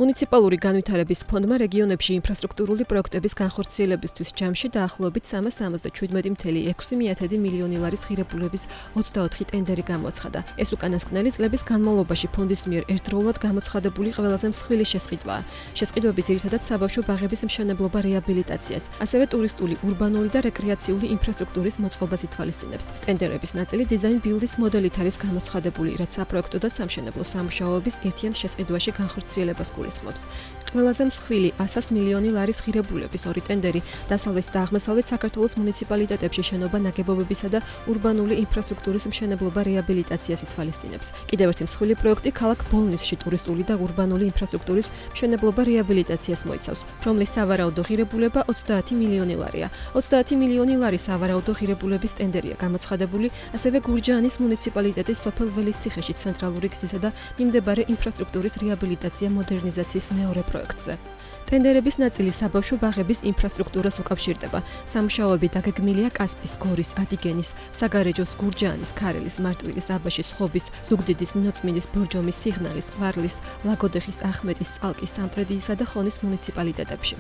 მუნიციპალური განვითარების ფონდმა რეგიონებში ინფრასტრუქტურული პროექტების განხორციელებისთვის ჯამში დაახლოებით 377,6 მილიონი ლარის ღირებულების 24 ტენდერი გამოაცხადა. ეს უკანასკნელი წლების განმავლობაში ფონდის მიერ ერთდროულად გამოცხადებული ყველაზე მსხვილი შესყიდვაა. შესყიდვები ძირითადად საბავშვო ბაღების მშენებლობა რეაბილიტაციას, ასევე ტურისტული, ურბანული და რეკრეაციული ინფრასტრუქტურის მოწყობას ითვალისწინებს. ტენდერების ნაწილი დიზაინ ბილდის მოდელით არის გამოცხადებული, რაც საპროექტო და სამშენებლო სამუშაოების ერთიან შესყიდვაში განხორციელებას გულისხმობს. ყველაზე მსხვილი 100 მილიონი ლარის ღირებულების ორი ტენდერი დასავლეთ და აღმოსავლეთ საქართველოს მუნიციპალიტეტებში შენობა ნაგებობებისა და ურბანული ინფრასტრუქტურის მშენებლობა რეაბილიტაციას ითვალისწინებს. კიდევ ერთი მსხვილი პროექტი ქალაქ ბოლნისში ტურისტული და ურბანული ინფრასტრუქტურის მშენებლობა რეაბილიტაციას მოიცავს, რომლის სავარაუდო ღირებულება 30 მილიონი ლარია. 30 მილიონი ლარის სავარაუდო ღირებულების ტენდერია გამოცხადებული ასევე გურჯაანის მუნიციპალიტეტის სოფელ ველისციხეში ცენტრალური გზისა და მიმდებარე ინფრასტრუქტურის რეაბილიტაცია მოდერნიზაციის მეორე პროექტზე. ტენდერების ნაწილი საბავშვო ბაღების ინფრასტრუქტურას უკავშირდება. სამუშაოები დაგეგმილია კასპის, გორის, ადიგენის, საგარეჯოს, გურჯაანის, ქარელის, მარტვილის, აბაშის, ხობის, ზუგდიდის, ნინოწმინდის, ბორჯომის, სიღნაღის, ყვარლის, ლაგოდეხის, ახმეტის, წალკის, სამტრედიისა და ხონის მუნიციპალიტეტებში.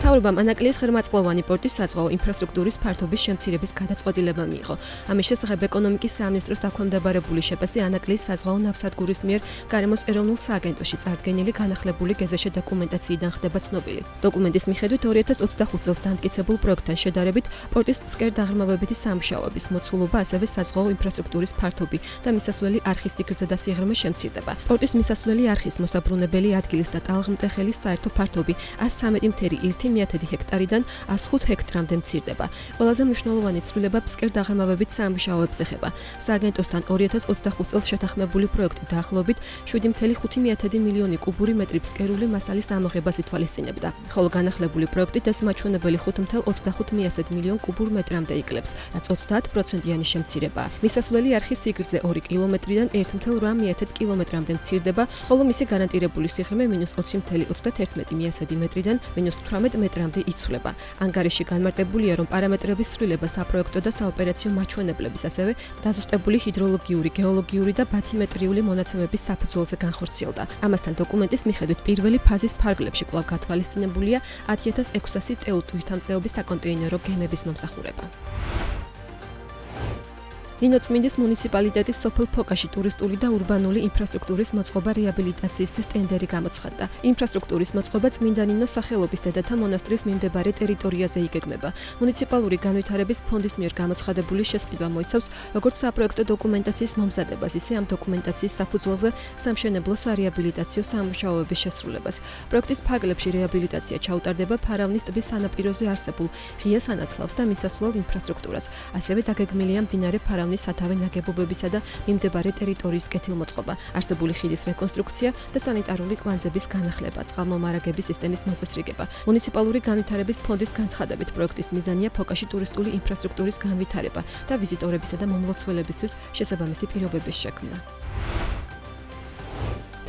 მთავრობამ ანაკლიის ხერმაწყლოვანი პორტის საზღვაო ინფრასტრუქტურის ფართობის შემცირების გადაწყვეტილება მიიღო. ამის შესახებ ეკონომიკის სამინისტროს დაქვემდებარებული შეფასი ანაკლიის საზღვაო ნავსადგურის მიერ გარემოს ეროვნულ სააგენტოში წარდგენილი განახლებული გეზეშე დოკუმენტაციიდან ხდება ცნობილი. დოკუმენტის მიხედვით 2025 წელს დამტკიცებულ პროექტთან შედარებით პორტის ფსკერ-დაღრმავებითი სამუშაოების მოცულობა, ასევე საზღვაო ინფრასტრუქტურის ფართობი და მისასვლელი არხის სიგრძე და სიღრმე შემცირდება. პორტის მისასვლელი არხის მოსაბრუნებელი ადგილის და ტალღმტეხელის საერთო ფართობი 103,1 ჰექტარიდან 105 ჰექტრამდე მცირდება. ყველაზე მნიშვნელოვანი ცვლილება ფსკერ-დაღრმავებით სამუშაოებს ეხება. სააგენტოსთან 2025 წელს შეთანხმებული პროექტი დაახლოებით 7,5 მილიონი კუბური მეტრი ფსკერული მასალის ამოღებას ითვალისწინებდა, ხოლო განახლებული პროექტი დასმაჩვენებელი 5,25 მილიონ კუბურ მეტრამდე იკლებს, რაც 30%-იანი შემცირებაა. მისასვლელი არხის სიგრძე 2 კილომეტრიდან 1,8 კილომეტრამდე მცირდება, ხოლო მისი გარანტირებული სიღრმე -20,31 მეტრიდან -18 მეტრამდე იცვლება. ანგარიში განმარტებულია, რომ პარამეტრების ცვლილება საპროექტო და საოპერაციო მაჩვენებლების, ასევე დაზუსტებული ჰიდროლოგიური, გეოლოგიური და ბათიმეტრიული მონაცემების საფუძველზე განხორციელდა. ამასთან დოკუმენტის მიხედვით პირველი ფაზის ფარგლებში კვლავ გათვალისწინებულია 10,600 ტეუ თვითამწეობის საკონტეინერო გემების მომსახურება. ნინოწმინდის მუნიციპალიტეტის სოფელ ფოკაში ტურისტული და ურბანული ინფრასტრუქტურის მოწყობა რეაბილიტაციისთვის ტენდერი გამოცხადდა. ინფრასტრუქტურის მოწყობა წმინდა ნინოს სახელობის დედათა მონასტრის მიმდებარე ტერიტორიაზე იგეგმება. მუნიციპალური განვითარების ფონდის მიერ გამოცხადებული შესყიდვა მოიცავს როგორც საპროექტო დოკუმენტაციის მომზადებას, ისე ამ დოკუმენტაციის საფუძველზე სამშენებლო სარეაბილიტაციო სამუშაოების შესრულებას. პროექტის ფარგლებში რეაბილიტაცია ჩაუტარდება ფარავნის ტბის სანაპიროზე არსებულ ღია სანათლავს და მისასვლელ ინფრასტრუქტურას. ასევე დაგეგმილია მდინარე ფარავნის სათავე ნაგებობებისა და მიმდებარე ტერიტორიის კეთილმოწყობა, არსებული ხიდის რეკონსტრუქცია და სანიტარული კვანძების განახლება, წყალმომარაგების სისტემის მოწესრიგება. მუნიციპალური განვითარების ფონდის განცხადებით, პროექტის მიზანია ფოკაში ტურისტული ინფრასტრუქტურის განვითარება და ვიზიტორებისა და მომლოცველებისთვის შესაბამისი პირობების შექმნა.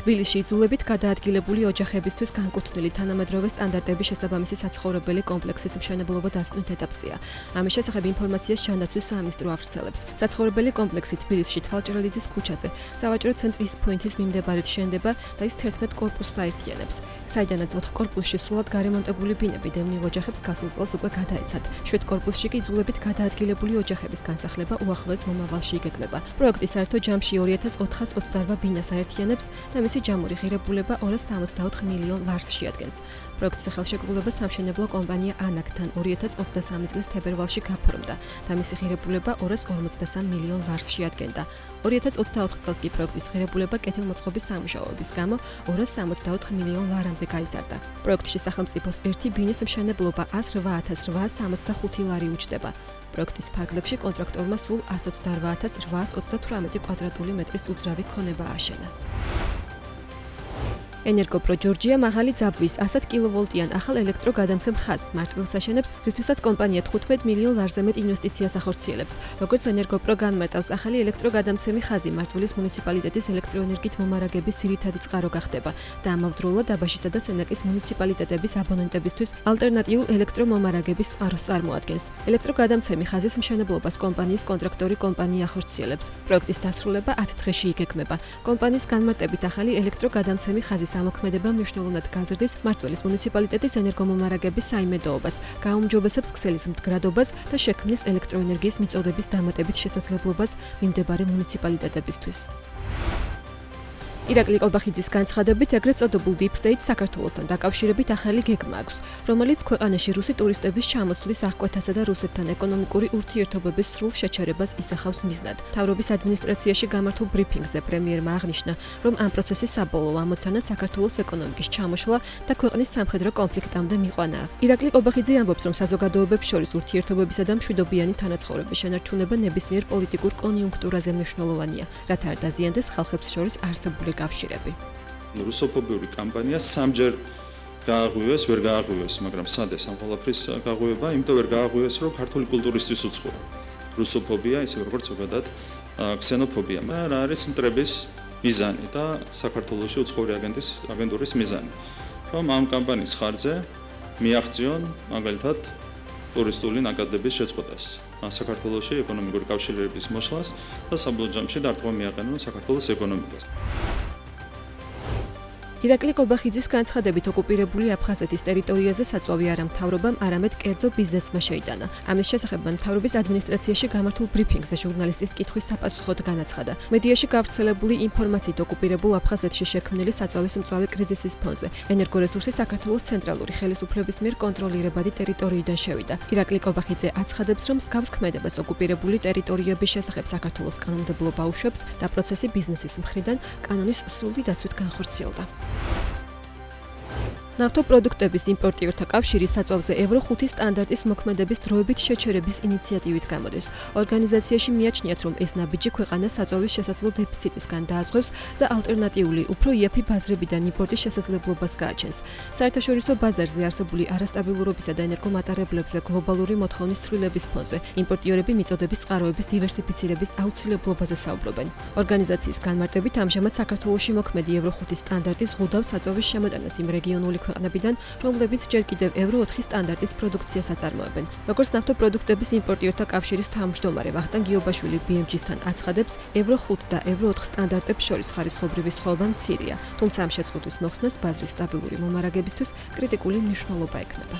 თბილისში იძულებით გადაადგილებული ოჯახებისთვის განკუთვნილი თანამედროვე სტანდარტების შესაბამისი საცხოვრებელი კომპლექსის მშენებლობა დასკვნით ეტაპზეა. ამის შესახებ ინფორმაციას ჯანდაცვის სამინისტრო ავრცელებს. საცხოვრებელი კომპლექსი თბილისში თვალჭრელიძის ქუჩაზე, სავაჭრო ცენტრი ისფოინთის მიმდებარედ შენდება და ის 11 კორპუსს აერთიანებს. საიდანაც 4 კორპუსში სრულად გარემონტებული ბინები დევნილ ოჯახებს გასულ წელს უკვე გადაეცათ. 7 კორპუსში კი იძულებით გადაადგილებული ოჯახების განსახლება უახლოეს მომავალში იგეგმება. პროექტი საერთო ჯამში 2,428 ბინას აერთიანებს და მისი ჯამური ღირებულება 264 მილიონ ლარს შეადგენს. პროექტის ხელშეკრულება სამშენებლო კომპანია ანაკთან 2023 წლის თებერვალში გაფორმდა და მისი ღირებულება 243 მილიონ ლარს შეადგენდა. 2024 წელს კი პროექტის ღირებულება კეთილმოწყობის სამუშაოების გამო 264 მილიონ ლარამდე გაიზარდა. პროექტში სახელმწიფოს ერთი ბინის მშენებლობა 108,865 ლარი უჯდება. პროექტის ფარგლებში კონტრაქტორმა სულ 128,838 კვადრატული მეტრის უძრავი ქონება ააშენა. ენერგოპრო ჯორჯია მაღალი ძაბვის 100 კილოვოლტიან ახალ ელექტროგადამცემ ხაზს მარტვილს აშენებს, რისთვისაც კომპანია 15 მილიონ ლარზე მეტ ინვესტიციას ახორციელებს. როგორც ენერგოპრო განმარტავს, ახალი ელექტროგადამცემი ხაზი მარტვილის მუნიციპალიტეტის ელექტროენერგიით მომარაგების ძირითადი წყარო გახდება და ამავდროულად დაბაშისა და სენაკის მუნიციპალიტეტების აბონენტებისთვის ალტერნატიულ ელექტრომომარაგების წყაროს წარმოადგენს. ელექტროგადამცემი ხაზის მშენებლობას კომპანიის კონტრაქტორი კომპანია ახორციელებს. პროექტის დასრულება 10 დღეში იგეგმება. კომპანიის განმარტებით ახალი ელექტროგადამცემი ხაზის ამოქმედება მნიშვნელოვნად გაზრდის მარტვილის მუნიციპალიტეტის ენერგომომარაგების საიმედოობას, გააუმჯობესებს ქსელის მდგრადობას და შექმნის ელექტროენერგიის მიწოდების დამატებით შესაძლებლობას მიმდებარე მუნიციპალიტეტებისთვის. ირაკლი ყობახიძის განცხადებით, ეგრეთ წოდებულ Deep State საქართველოსთან დაკავშირებით ახალი გეგმა აქვს, რომელიც ქვეყანაში რუსი ტურისტების ჩამოსვლის აღკვეთასა და რუსეთთან ეკონომიკური ურთიერთობების სრულ შეჩერებას ისახავს მიზნად. მთავრობის ადმინისტრაციაში გამართულ ბრიფინგზე პრემიერმა აღნიშნა, რომ ამ პროცესის საბოლოო ამოცანა საქართველოს ეკონომიკის ჩამოშლა და ქვეყნის სამხედრო კონფლიქტამდე მიყვანაა. ირაკლი ყობახიძე ამბობს, რომ საზოგადოებებს შორის ურთიერთობებისა და მშვიდობიანი თანაცხოვრების შენარჩუნება ნებისმიერ პოლიტიკურ კონიუნქტურაზე მნიშვნელოვანია, რათა არ დაზიანდეს ხალხებს შორის არსებული კავშირები. რუსოფობიური კამპანია სამჯერ გააღვივეს, ვერ გააღვივეს, მაგრამ სადეს ამ ყველაფრის გაღვივება, იმიტომ ვერ გააღვივეს, რომ ქართული კულტურისთვის უცხოა. რუსოფობია, ისე როგორც ზოგადად ქსენოფობია. რა არის მტრების მიზანი და საქართველოში უცხოური აგენტურის მიზანი. რომ ამ კამპანიის ხარჯზე მიაღწიონ მაგალითად ტურისტული ნაკადების შეწყვეტას. საქართველოში ეკონომიკური კავშირების მოშლას და საბოლოო ჯამში დარტყმა მიაყენონ საქართველოს ეკონომიკას. ირაკლი ყობახიძის განცხადებით, ოკუპირებული აფხაზეთის ტერიტორიაზე საწვავი არა მთავრობამ, არამედ კერძო ბიზნესმა შეიტანა. ამის შესახებ მთავრობის ადმინისტრაციაში გამართულ ბრიფინგზე ჟურნალისტის კითხვის საპასუხოდ განაცხადა. მედიაში გავრცელებული ინფორმაციით ოკუპირებულ აფხაზეთში შექმნილი საწვავის მწვავე კრიზისის ფონზე ენერგორესურსი საქართველოს ცენტრალური ხელისუფლების მიერ კონტროლირებადი ტერიტორიიდან შევიდა. ირაკლი ყობახიძე აცხადებს, რომ მსგავს ქმედებას ოკუპირებული ტერიტორიების შესახებ საქართველოს კანონმდებლობა უშვებს და პროცესი ბიზნესის მხრიდან კანონის სრული დაცვით განხორციელდა. ნავთობპროდუქტების იმპორტიორთა კავშირი საწვავზე ევრო 5 სტანდარტის მოქმედების დროებით შეჩერების ინიციატივით გამოდის. ორგანიზაციაში მიაჩნიათ, რომ ეს ნაბიჯი ქვეყანას საწვავის შესაძლო დეფიციტისგან დაასხვევს და ალტერნატიული, უფრო იაფი ბაზრებიდან იმპორტის შესაძლებლობას გააჩენს. საერთაშორისო ბაზარზე არსებული არასტაბილურობისა და ენერგომატარებლებზე გლობალური მოთხოვნის ცვლილების ფონზე იმპორტიორები მიწოდების წყაროების დივერსიფიცირების აუცილებლობაზე საუბრობენ. ორგანიზაციის განმარტებით, ამჟამად საქართველოში მოქმედი ევრო 5 სტანდარტი ზღუდავს საწვავის შემოტანას იმ რეგიონული ქვეყნებიდან, რომლებიც ჯერ კიდევ ევრო 4 სტანდარტის პროდუქციას აწარმოებენ. როგორც ნავთობპროდუქტების იმპორტიორთა კავშირის თავმჯდომარე ვახტანგ გიობაშვილი BMG-სთან აცხადებს, ევრო 5 და ევრო 4 სტანდარტებს შორის ხარისხობრივი სხვაობა მცირეა, თუმცა ამ შეწყვეტვის მოხსნას ბაზრის სტაბილური მომარაგებისთვის კრიტიკული მნიშვნელობა ექნება.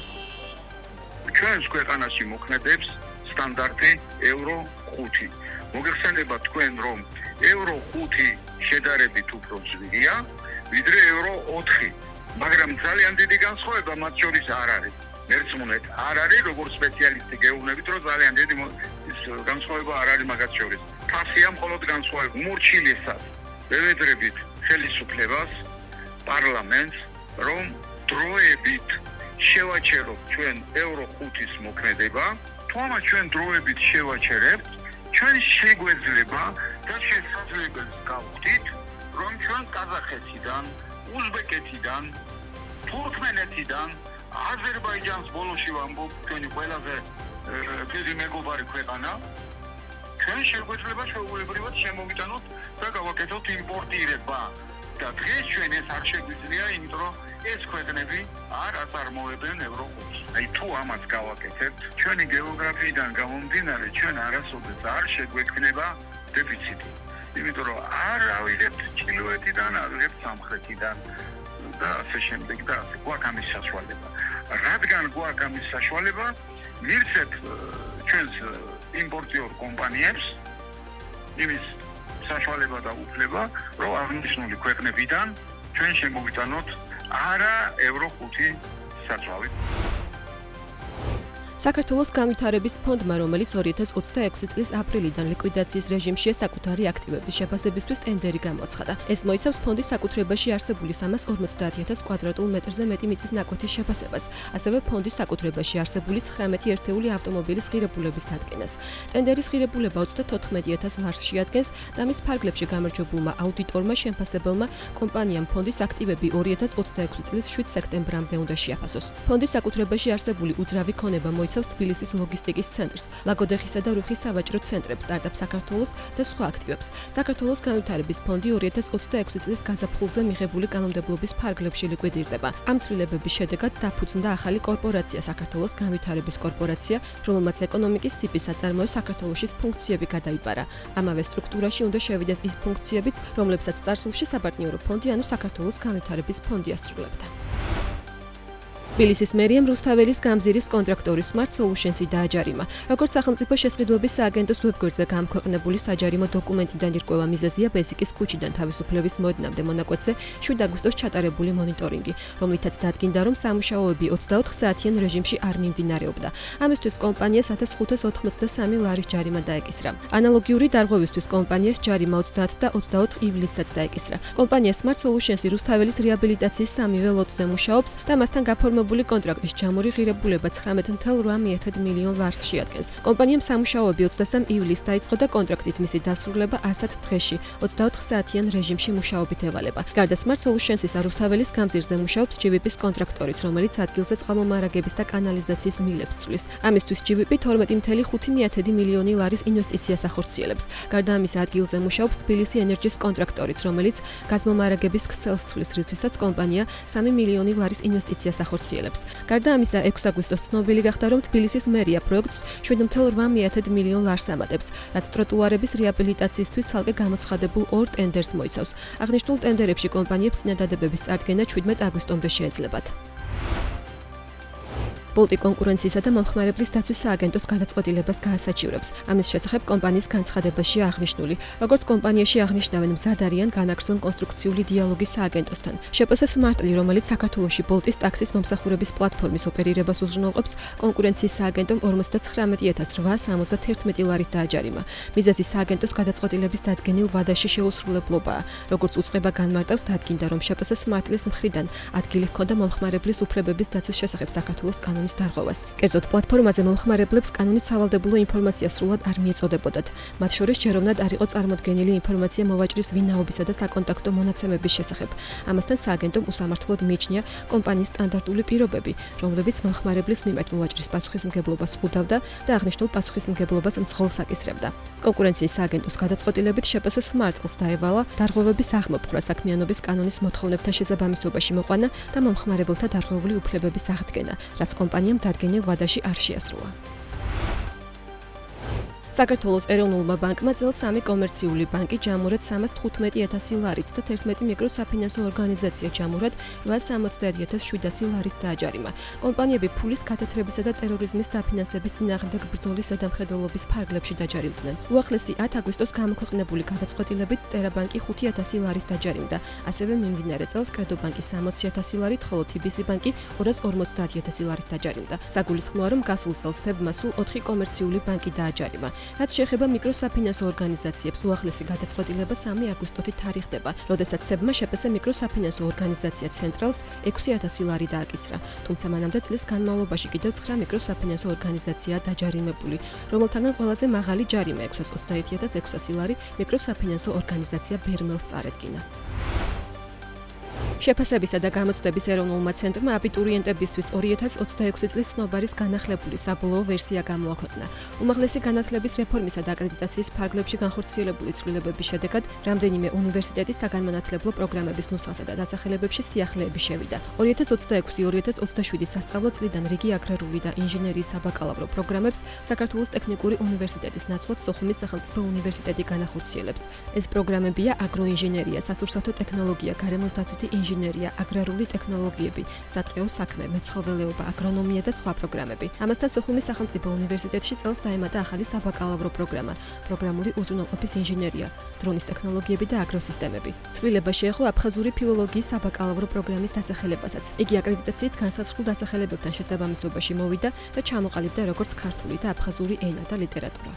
ჩვენს ქვეყანაში მოქმედებს სტანდარტი ევრო 5. მოგეხსენება თქვენ, რომ ევრო 5 შედარებით უფრო ძვირია, ვიდრე ევრო 4. მაგრამ ძალიან დიდი განსხვავება მათ შორის არ არის. მერცმუნეთ არ არის, როგორც სპეციალისტი გეუბნებით, რომ ძალიან დიდი განსხვავება არ არის მაგათ შორის. ფასია მხოლოდ განსხვავება. მორჩილესად ვევედრებით ხელისუფლებას, პარლამენტს, რომ დროებით შევაჩეროთ ჩვენ ევრო 5-ის მოქმედება, თუ ამა ჩვენ დროებით შევაჩერებთ, ჩვენ შეგვეძლება და შესაძლებელს გავხდით, რომ ჩვენ ყაზახეთიდან უზბეკეთიდან, თურქმენეთიდან, აზერბაიჯანს ბოლოში ვამბობ, ჩვენი ყველაზე დიდი მეგობარი ქვეყანა, ჩვენ შეგვეძლება ჩვეულებრივად შემოვიტანოთ და გავაკეთოთ იმპორტირება. და დღეს ჩვენ ეს არ შეგვიძლია, იმიტომ რომ ეს ქვეყნები არ აწარმოებენ ევრო 5-ს. აი თუ ამას გავაკეთებთ, ჩვენი გეოგრაფიიდან გამომდინარე, ჩვენ არასოდეს არ შეგვექმნება დეფიციტი. იმიტომ რომ არ ავიღებთ ჩრდილოეთიდან, ავიღებთ სამხრეთიდან და ასე შემდეგ და ასე გვაქვს ამის საშუალება. რადგან გვაქვს ამის საშუალება, მივცეთ ჩვენს იმპორტიორ კომპანიებს იმის საშუალება და უფლება, რომ აღნიშნული ქვეყნებიდან ჩვენ შემოვიტანოთ არა ევრო 5 საწვავი. საქართველოს განვითარების ფონდმა, რომელიც 2026 წლის აპრილიდან ლიკვიდაციის რეჟიმშია, საკუთარი აქტივების შეფასებისთვის ტენდერი გამოაცხადა. ეს მოიცავს ფონდის საკუთრებაში არსებული 350,000 კვადრატულ მეტრზე მეტი მიწის ნაკვეთის შეფასებას, ასევე ფონდის საკუთრებაში არსებული 19 ერთეული ავტომობილის ღირებულების დადგენას. ტენდერის ღირებულება 34,000 ლარს შეადგენს და მის ფარგლებში გამარჯვებულმა აუდიტორმა შემფასებელმა კომპანიამ ფონდის აქტივები 2026 წლის 7 სექტემბრამდე უნდა შეაფასოს. ფონდის საკუთრებაში არსებული უძრავი ქონება მოიცავს თბილისის ლოგისტიკის ცენტრს, ლაგოდეხისა და რუხის სავაჭრო ცენტრებს, სტარტაპ საქართველოს და სხვა აქტივებს. საქართველოს განვითარების ფონდი 2026 წლის გაზაფხულზე მიღებული კანონმდებლობის ფარგლებში ლიკვიდირდება. ამ ცვლილებების შედეგად დაფუძნდა ახალი კორპორაცია, საქართველოს განვითარების კორპორაცია, რომელმაც ეკონომიკის სიპის საწარმოო საქართველოშიც ფუნქციები გადაიბარა. ამავე სტრუქტურაში უნდა შევიდეს ის ფუნქციებიც, რომლებსაც წარსულში საპარტნიორო ფონდი, ანუ საქართველოს განვითარების ფონდი ასრულებდა. თბილისის მერიამ რუსთაველის გამზირის კონტრაქტორი Smart Solutions-ი დააჯარიმა. როგორც სახელმწიფო შესყიდვების სააგენტოს ვებგვერდზე გამქვეყნებული საჯარიმო დოკუმენტიდან ირკვევა, მიზეზია ბესიკის ქუჩიდან თავისუფლების მოედნამდე მონაკვეთზე 7 აგვისტოს ჩატარებული მონიტორინგი, რომლითაც დადგინდა, რომ სამუშაოები 24 საათიან რეჟიმში არ მიმდინარეობდა. ამისთვის კომპანიას 1583 ლარის ჯარიმა დაეკისრა. ანალოგიური დარღვევისთვის კომპანიას ჯარიმა 30 და 24 ივლისსაც დაეკისრა. კომპანია Smart Solutions-ი რუსთაველის რეაბილიტაციის სამივე ლოტზე მუშაობს და მასთან გაფორმებული კონტრაქტის ჯამური ღირებულება 19,8 მილიონ ლარს შეადგენს. კომპანიამ სამუშაოები 23 ივლისს დაიწყო და კონტრაქტით მისი დასრულება 100 დღეში 24 საათიან რეჟიმში მუშაობით ევალება. გარდა Smart Solutions-ისა რუსთაველის გამზირზე მუშაობს GVP-ის კონტრაქტორიც, რომელიც ადგილზე წყალმომარაგების და კანალიზაციის მილებს ცვლის. ამისთვის GVP 12,5 მილიონი ლარის ინვესტიციას ახორციელებს. გარდა ამისა, ადგილზე მუშაობს თბილისი ენერჯის კონტრაქტორიც, რომელიც გაზმომარაგების ქსელს ცვლის, რისთვისაც კომპანია 3 მილიონი ლარის ინვესტიციას ახორციელებს. გარდა ამისა, 6 აგვისტოს ცნობილი გახდა, რომ თბილისის მერია პროექტს 7,8 მილიონ ლარს ამატებს, რაც ტროტუარების რეაბილიტაციისთვის ცალკე გამოცხადებულ 2 ტენდერს მოიცავს. აღნიშნულ ტენდერებში კომპანიებს წინადადებების წარდგენა 17 აგვისტომდე შეეძლებათ. Bolti კონკურენციისა და მომხმარებლის დაცვის სააგენტოს გადაწყვეტილებას გაასაჩივრებს. ამის შესახებ კომპანიის განცხადებაშია აღნიშნული, როგორც კომპანიაში აღნიშნავენ, მზად არიან განაგრძონ კონსტრუქციული დიალოგი სააგენტოსთან. შეპს Smartly, რომელიც საქართველოში Bolti-ის ტაქსის მომსახურების პლატფორმის ოპერირებას უზრუნველყოფს, კონკურენციის სააგენტომ 59,871 ლარით დააჯარიმა. მიზეზი სააგენტოს გადაწყვეტილების დადგენილ ვადაში შეუსრულებლობაა. როგორც უწყება განმარტავს, დადგინდა, რომ შეპს Smartly-ის მხრიდან ადგილი ჰქონდა მომხმარებლის უფლებების დაცვის შესახებ საქართველოს კანონის დარღვევას. კერძოდ, პლატფორმაზე მომხმარებლებს კანონით სავალდებულო ინფორმაცია სრულად არ მიეწოდებოდათ. მათ შორის ჯეროვნად არ იყო წარმოდგენილი ინფორმაცია მოვაჭრის ვინაობისა და საკონტაქტო მონაცემების შესახებ. ამასთან სააგენტომ უსამართლოდ მიიჩნია კომპანიის სტანდარტული პირობები, რომლებიც მომხმარებლის მიმართ მოვაჭრის პასუხისმგებლობას უდავდა და აღნიშნულ პასუხისმგებლობას მძღოლს აკისრებდა. კონკურენციის სააგენტოს გადაწყვეტილებით შეპს Smartly-ს დაევალა დარღვევების აღმოფხვრა, საქმიანობის კანონის მოთხოვნებთან შესაბამისობაში მოყვანა და მომხმარებელთა დარღვეული უფლებების აღდგენა, რაც კომპანიამ დადგენილ ვადაში არ შეასრულა. საქართველოს ეროვნულმა ბანკმა წელს 3 კომერციული ბანკი ჯამურად 315,000 ლარით და 11 მიკროსაფინანსო ორგანიზაცია ჯამურად 860,700 ლარით დააჯარიმა. კომპანიები ფულის ქათეთრებისა და ტერორიზმის დაფინანსების წინააღმდეგ ბრძოლის ზედამხედველობის ფარგლებში დაჯარიმდნენ. უახლესი 10 აგვისტოს გამოქვეყნებული გადაწყვეტილებით ტერაბანკი 5,000 ლარით დაჯარიმდა. ასევე მიმდინარე წელს კრედობანკი 60,000 ლარით, ხოლო TBC ბანკი 250,000 ლარით დაჯარიმდა. საგულისხმოა, რომ გასულ წელს SEB-მა სულ 4 კომერციული ბანკი დააჯარიმა. რაც შეეხება მიკროსაფინანსო ორგანიზაციებს, უახლესი გადაწყვეტილება 3 აგვისტოთი თარიღდება, როდესაც SEB-მა შეპს მიკროსაფინანსო ორგანიზაცია ცენტრალს 6,000 ლარი დააკისრა. თუმცა მანამდე წლის განმავლობაში კიდევ 9 მიკროსაფინანსო ორგანიზაციაა დაჯარიმებული, რომელთაგან ყველაზე მაღალი ჯარიმა 621,600 ლარი მიკროსაფინანსო ორგანიზაცია ბერმელს წარედგინა. შეფასებისა და გამოცდების ეროვნულმა ცენტრმა აბიტურიენტებისთვის 2026 წლის ცნობარის განახლებული საბოლოო ვერსია გამოაქვეყნა. უმაღლესი განათლების რეფორმისა და აკრედიტაციის ფარგლებში განხორციელებული ცვლილებების შედეგად რამდენიმე უნივერსიტეტის საგანმანათლებლო პროგრამების ნუსხასა და დასახელებებში სიახლეები შევიდა. 2026-2027 სასწავლო წლიდან რიგი აგრარული და ინჟინერიის საბაკალავრო პროგრამებს საქართველოს ტექნიკური უნივერსიტეტის ნაცვლად სოხუმის სახელმწიფო უნივერსიტეტი განახორციელებს. ეს პროგრამებია აგროინჟინერია, სასურსათო ტექნოლოგია, გარემოს დაცვითი ინჟინერია, აგრარული ტექნოლოგიები, სატყეო საქმე, მეცხოველეობა, აგრონომია და სხვა პროგრამები. ამასთან სოხუმის სახელმწიფო უნივერსიტეტში წელს დაემატა ახალი საბაკალავრო პროგრამა, პროგრამული უზრუნველყოფის ინჟინერია, დრონის ტექნოლოგიები და აგროსისტემები. ცვლილება შეეხო აფხაზური ფილოლოგიის საბაკალავრო პროგრამის დასახელებასაც. იგი აკრედიტაციით განსაზღვრულ დასახელებებთან შესაბამისობაში მოვიდა და ჩამოყალიბდა როგორც ქართული და აფხაზური ენა და ლიტერატურა.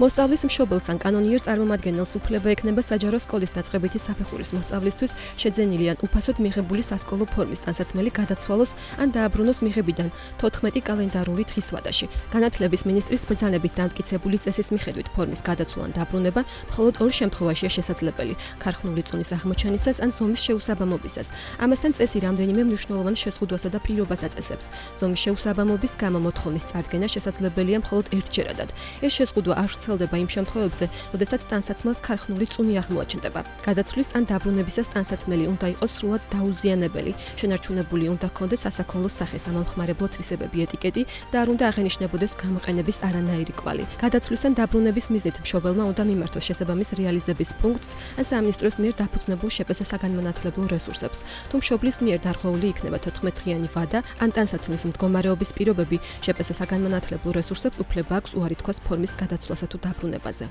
მოსწავლის მშობელს ან კანონიერ წარმომადგენელს უფლება ექნება საჯარო სკოლის დაწყებითი საფეხურის მოსწავლისთვის შეძენილი ან უფასოდ მიღებული სასკოლო ფორმის ტანსაცმელი გადაცვალოს ან დააბრუნოს მიღებიდან 14 კალენდარული დღის ვადაში. განათლების მინისტრის ბრძანებით დამტკიცებული წესის მიხედვით ფორმის გადაცვალა ან დაბრუნება მხოლოდ ორ შემთხვევაშია შესაძლებელი: ქარხნული წონის აღმოჩენისას ან ზომის შეუსაბამობისას. ამასთან წესი რამდენიმე მნიშვნელოვან შეზღუდვასა და პირობას აწესებს. ზომის შეუსაბამობის გამო მოთხოვნის წარდგენა შესაძლებელია მხოლოდ ერთჯერადად. ეს შეზღუდვა არ ვრცელდება იმ შემთხვევებზე, როდესაც ტანსაცმელს ქარხნული წუნი აღმოაჩნდება. გადაცვლის ან დაბრუნებისას ტანსაცმელი უნდა იყოს სრულად დაუზიანებელი, შენარჩუნებული უნდა ჰქონდეს სასაქონლო სახის ამომხმარებლო თვისებები ეტიკეტი და არ უნდა აღენიშნებოდეს გამოყენების არანაირი კვალი. გადაცვლის ან დაბრუნების მიზნით მშობელმა უნდა მიმართოს შესაბამის რეალიზების პუნქტს ან სამინისტროს მიერ დაფუძნებულ შპს საგანმანათლებლო რესურსებს. თუ მშობლის მიერ დარღვეული იქნება 14 დღიანი ვადა ან ტანსაცმლის მდგომარეობის პირობები, შპს საგანმანათლებლო რესურსებს უფლება აქვს უარი თქვას ფორმის გადაცვლასა თუ დაბრუნებაზე.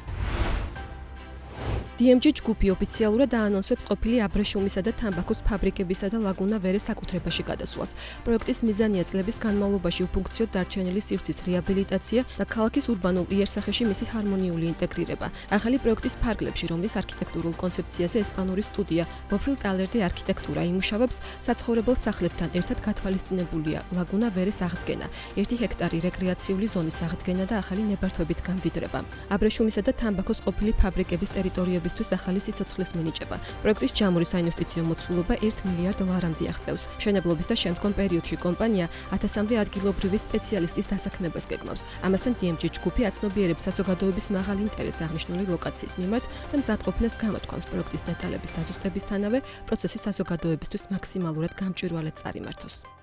DMG ჯგუფი ოფიციალურად აანონსებს ყოფილი აბრეშუმისა და თამბაქოს ფაბრიკებისა და ლაგუნა ვერეს საკუთრებაში გადასვლას. პროექტის მიზანია წლების განმავლობაში უფუნქციოდ დარჩენილი სივრცის რეაბილიტაცია და ქალაქის ურბანულ იერსახეში მისი ჰარმონიული ინტეგრირება. ახალი პროექტის ფარგლებში, რომლის არქიტექტურულ კონცეფციაზე ესპანური სტუდია Bofill Taller de Arquitectura იმუშავებს, საცხოვრებელ სახლებთან ერთად გათვალისწინებულია ლაგუნა ვერეს აღდგენა, 1 ჰექტარი რეკრეაციული ზონის აღდგენა და ახალი ნებართვებით გამდიდრება. აბრეშუმისა და თამბაქოს ყოფილი ფაბრიკების ტერიტორიების ახალი სიცოცხლის მინიჭება. პროექტის ჯამური საინვესტიციო მოცულობა 1 მილიარდ ლარამდე აღწევს. მშენებლობის და შემდგომ პერიოდში კომპანია 1000-მდე ადგილობრივი სპეციალისტის დასაქმებას გეგმავს. ამასთან DMG ჯგუფი აცნობიერებს საზოგადოების მაღალ ინტერესს აღნიშნული ლოკაციის მიმართ და მზადყოფნას გამოთქვამს პროექტის დეტალების დაზუსტებისთანავე პროცესი საზოგადოებისთვის მაქსიმალურად გამჭვირვალედ წარიმართოს.